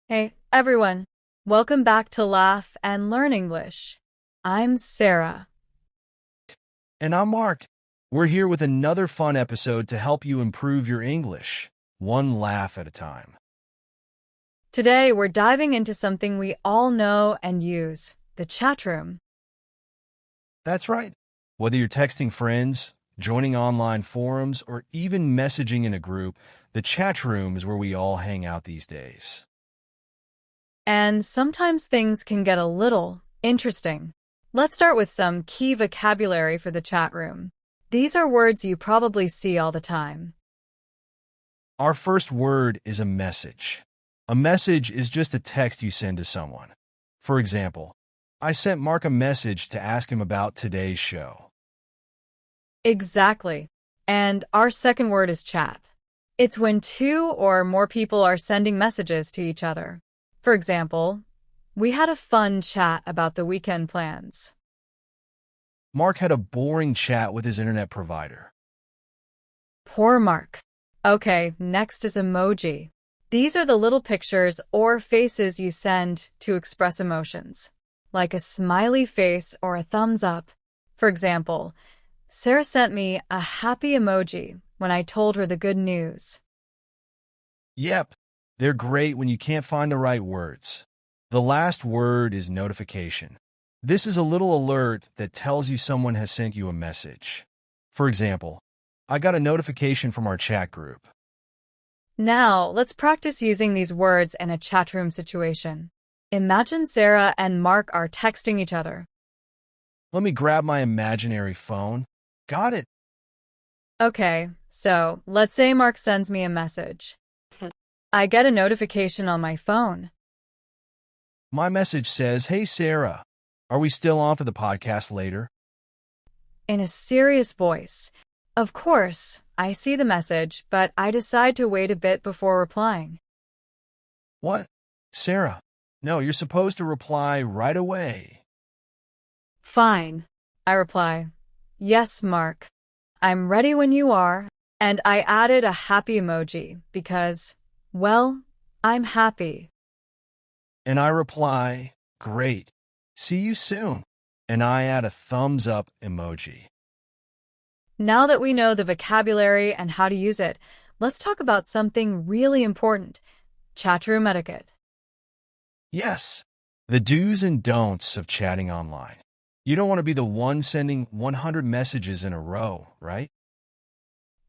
Hey, everyone. Welcome back to Laugh and Learn English. I'm Sarah. And I'm Mark. We're here with another fun episode to help you improve your English, one laugh at a time. Today, we're diving into something we all know and use, the chat room. That's right. Whether you're texting friends, joining online forums, or even messaging in a group, the chat room is where we all hang out these days. And sometimes things can get a little interesting. Let's start with some key vocabulary for the chat room. These are words you probably see all the time. Our first word is a message. A message is just a text you send to someone. For example, I sent Mark a message to ask him about today's show. Exactly. And our second word is chat. It's when two or more people are sending messages to each other. For example, we had a fun chat about the weekend plans. Mark had a boring chat with his internet provider. Poor Mark. Okay, next is emoji. These are the little pictures or faces you send to express emotions, like a smiley face or a thumbs up. For example, Sarah sent me a happy emoji when I told her the good news. Yep, they're great when you can't find the right words. The last word is notification. This is a little alert that tells you someone has sent you a message. For example, I got a notification from our chat group. Now, let's practice using these words in a chat room situation. Imagine Sarah and Mark are texting each other. Let me grab my imaginary phone. Got it. Okay, so let's say Mark sends me a message. I get a notification on my phone. My message says, "Hey Sarah, are we still on for the podcast later?" In a serious voice. Of course, I see the message, but I decide to wait a bit before replying. What? Sarah, no, you're supposed to reply right away. Fine. I reply, yes, Mark. I'm ready when you are, and I added a happy emoji because, well, I'm happy. And I reply, great, see you soon. And I add a thumbs up emoji. Now that we know the vocabulary and how to use it, let's talk about something really important, chat room etiquette. Yes, the do's and don'ts of chatting online. You don't want to be the one sending 100 messages in a row, right?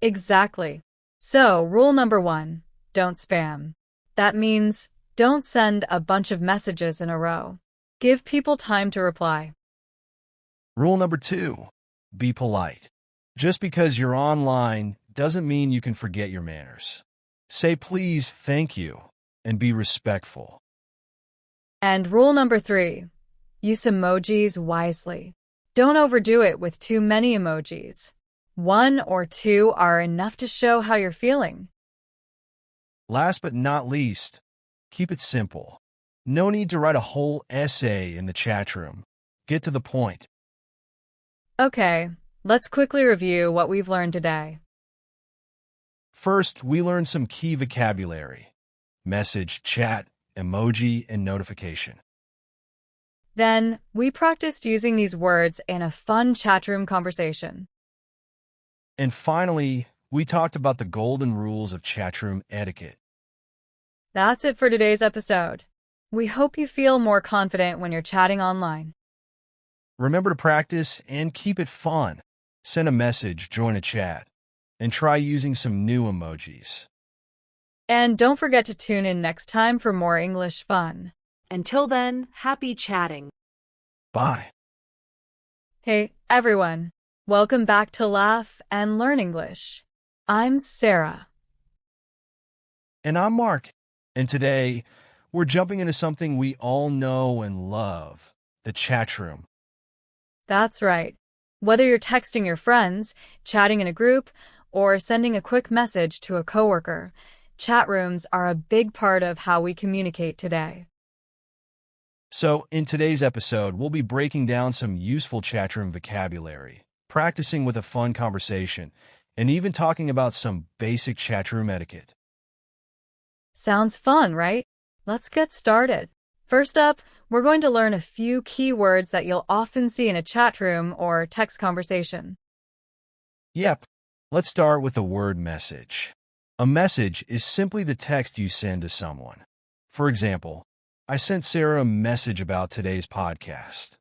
Exactly. So, rule number 1, don't spam. That means don't send a bunch of messages in a row. Give people time to reply. Rule number 2, be polite. Just because you're online doesn't mean you can forget your manners. Say please, thank you, and be respectful. And rule number 3, use emojis wisely. Don't overdo it with too many emojis. 1 or 2 are enough to show how you're feeling. Last but not least, keep it simple. No need to write a whole essay in the chat room. Get to the point. Okay, let's quickly review what we've learned today. First, we learned some key vocabulary: message, chat, emoji, and notification. Then, we practiced using these words in a fun chat room conversation. And finally, we talked about the golden rules of chatroom etiquette. That's it for today's episode. We hope you feel more confident when you're chatting online. Remember to practice and keep it fun. Send a message, join a chat, and try using some new emojis. And don't forget to tune in next time for more English fun. Until then, happy chatting. Bye. Hey, everyone. Welcome back to Laugh and Learn English. I'm Sarah. And I'm Mark. And today, we're jumping into something we all know and love, the chat room. That's right. Whether you're texting your friends, chatting in a group, or sending a quick message to a coworker, chat rooms are a big part of how we communicate today. So, in today's episode, we'll be breaking down some useful chat room vocabulary, practicing with a fun conversation, and even talking about some basic chat room etiquette. Sounds fun, right? Let's get started. First up, we're going to learn a few key words that you'll often see in a chat room or text conversation. Yep. Let's start with the word message. A message is simply the text you send to someone. For example, I sent Sarah a message about today's podcast.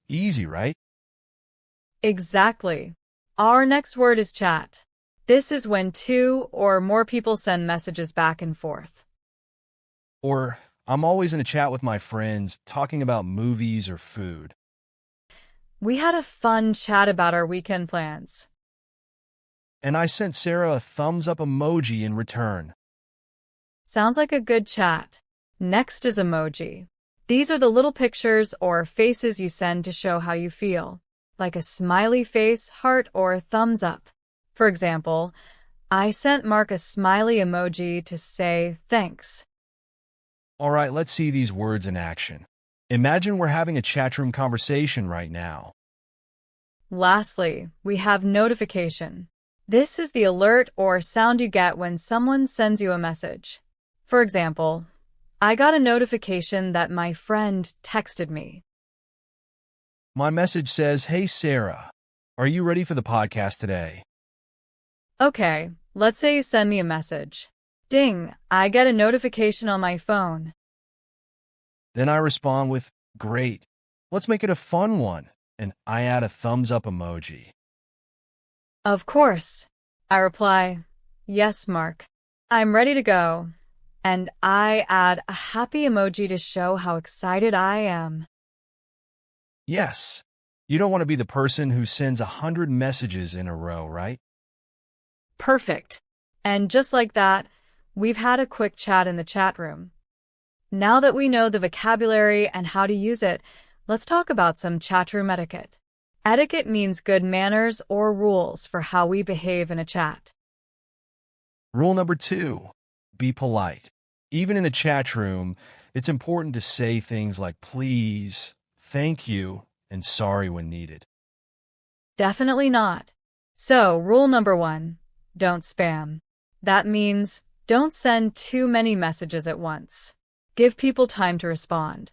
Easy, right? Exactly. Our next word is chat. This is when two or more people send messages back and forth. Or, I'm always in a chat with my friends talking about movies or food. We had a fun chat about our weekend plans. And I sent Sarah a thumbs up emoji in return. Sounds like a good chat. Next is emoji. These are the little pictures or faces you send to show how you feel, like a smiley face, heart, or thumbs up. For example, I sent Mark a smiley emoji to say thanks. All right, let's see these words in action. Imagine we're having a chat room conversation right now. Lastly, we have notification. This is the alert or sound you get when someone sends you a message. For example, I got a notification that my friend texted me. My message says, "Hey Sarah, are you ready for the podcast today?" Okay, let's say you send me a message. Ding, I get a notification on my phone. Then I respond with, "Great, let's make it a fun one," and I add a thumbs up emoji. Of course. I reply, yes, Mark. I'm ready to go. And I add a happy emoji to show how excited I am. Yes, you don't want to be the person who sends 100 messages in a row, right? Perfect. And just like that, we've had a quick chat in the chat room. Now that we know the vocabulary and how to use it, let's talk about some chat room etiquette. Etiquette means good manners or rules for how we behave in a chat. Rule number 2, be polite. Even in a chat room, it's important to say things like please, thank you, and sorry when needed. Definitely not. So, rule number 1, don't spam. That means don't send too many messages at once. Give people time to respond.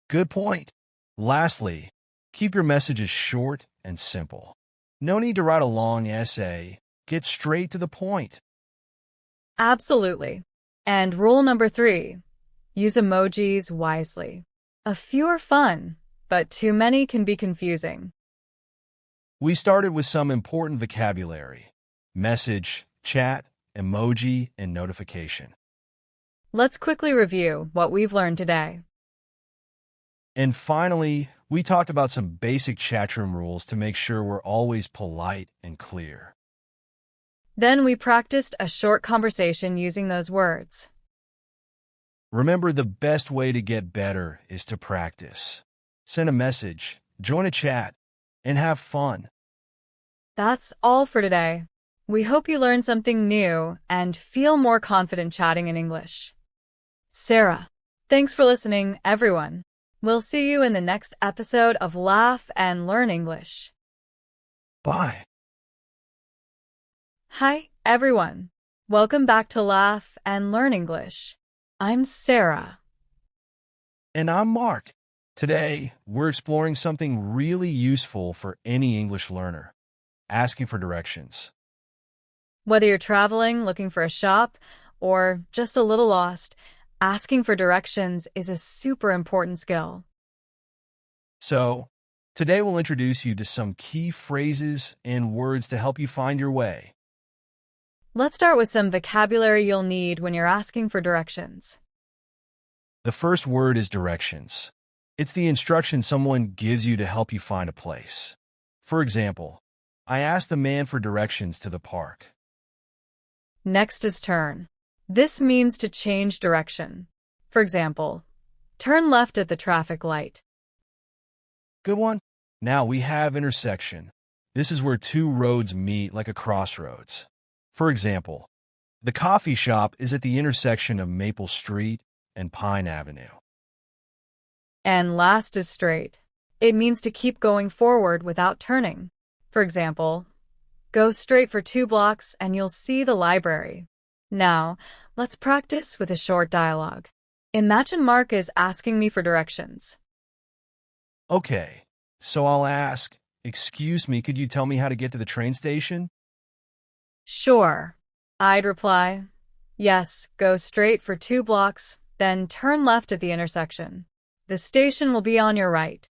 Good point. Lastly, keep your messages short and simple. No need to write a long essay. Get straight to the point. Absolutely. And rule number 3, use emojis wisely. A few are fun, but too many can be confusing. We started with some important vocabulary: message, chat, emoji, and notification. Let's quickly review what we've learned today. And finally, we talked about some basic chat room rules to make sure we're always polite and clear. Then we practiced a short conversation using those words. Remember, the best way to get better is to practice. Send a message, join a chat, and have fun. That's all for today. We hope you learned something new and feel more confident chatting in English. Sarah, thanks for listening, everyone. We'll see you in the next episode of Laugh and Learn English. Bye. Hi, everyone. Welcome back to Laugh and Learn English. I'm Sarah. And I'm Mark. Today, we're exploring something really useful for any English learner: asking for directions. Whether you're traveling, looking for a shop, or just a little lost, asking for directions is a super important skill. So, today we'll introduce you to some key phrases and words to help you find your way. Let's start with some vocabulary you'll need when you're asking for directions. The first word is directions. It's the instruction someone gives you to help you find a place. For example, I asked the man for directions to the park. Next is turn. This means to change direction. For example, turn left at the traffic light. Good one. Now we have intersection. This is where two roads meet, like a crossroads. For example, the coffee shop is at the intersection of Maple Street and Pine Avenue. And last is straight. It means to keep going forward without turning. For example, go straight for 2 blocks and you'll see the library. Now, Let's practice with a short dialogue. Imagine Mark is asking me for directions. Okay, so I'll ask, excuse me, could you tell me how to get to the train station? Sure. I'd reply, yes, go straight for 2 blocks, then turn left at the intersection. The station will be on your right.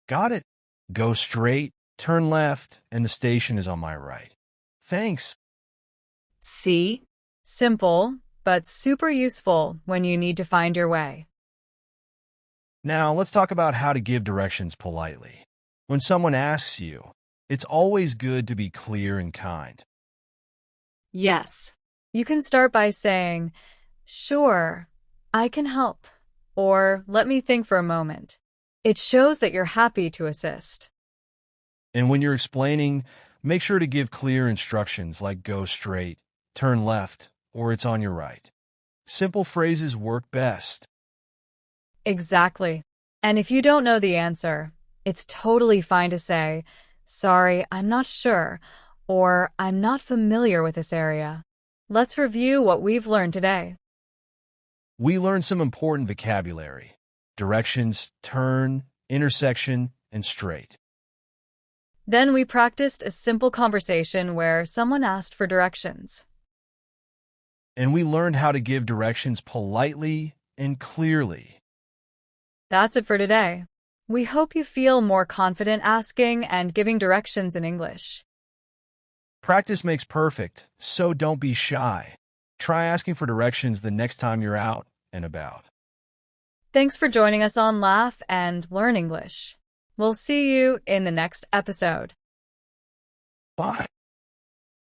Got it. Go straight, turn left, and the station is on my right. Thanks. See? Simple, but super useful when you need to find your way. Now, let's talk about how to give directions politely. When someone asks you, it's always good to be clear and kind. Yes. You can start by saying, sure, I can help, or let me think for a moment. It shows that you're happy to assist. And when you're explaining, make sure to give clear instructions like go straight, turn left, or it's on your right. Simple phrases work best. Exactly. And if you don't know the answer, it's totally fine to say, sorry, I'm not sure, or I'm not familiar with this area. Let's review what we've learned today. We learned some important vocabulary: directions, turn, intersection, and straight. Then we practiced a simple conversation where someone asked for directions. And we learned how to give directions politely and clearly. That's it for today. We hope you feel more confident asking and giving directions in English. Practice makes perfect, so don't be shy. Try asking for directions the next time you're out and about. Thanks for joining us on Laugh and Learn English. We'll see you in the next episode. Bye.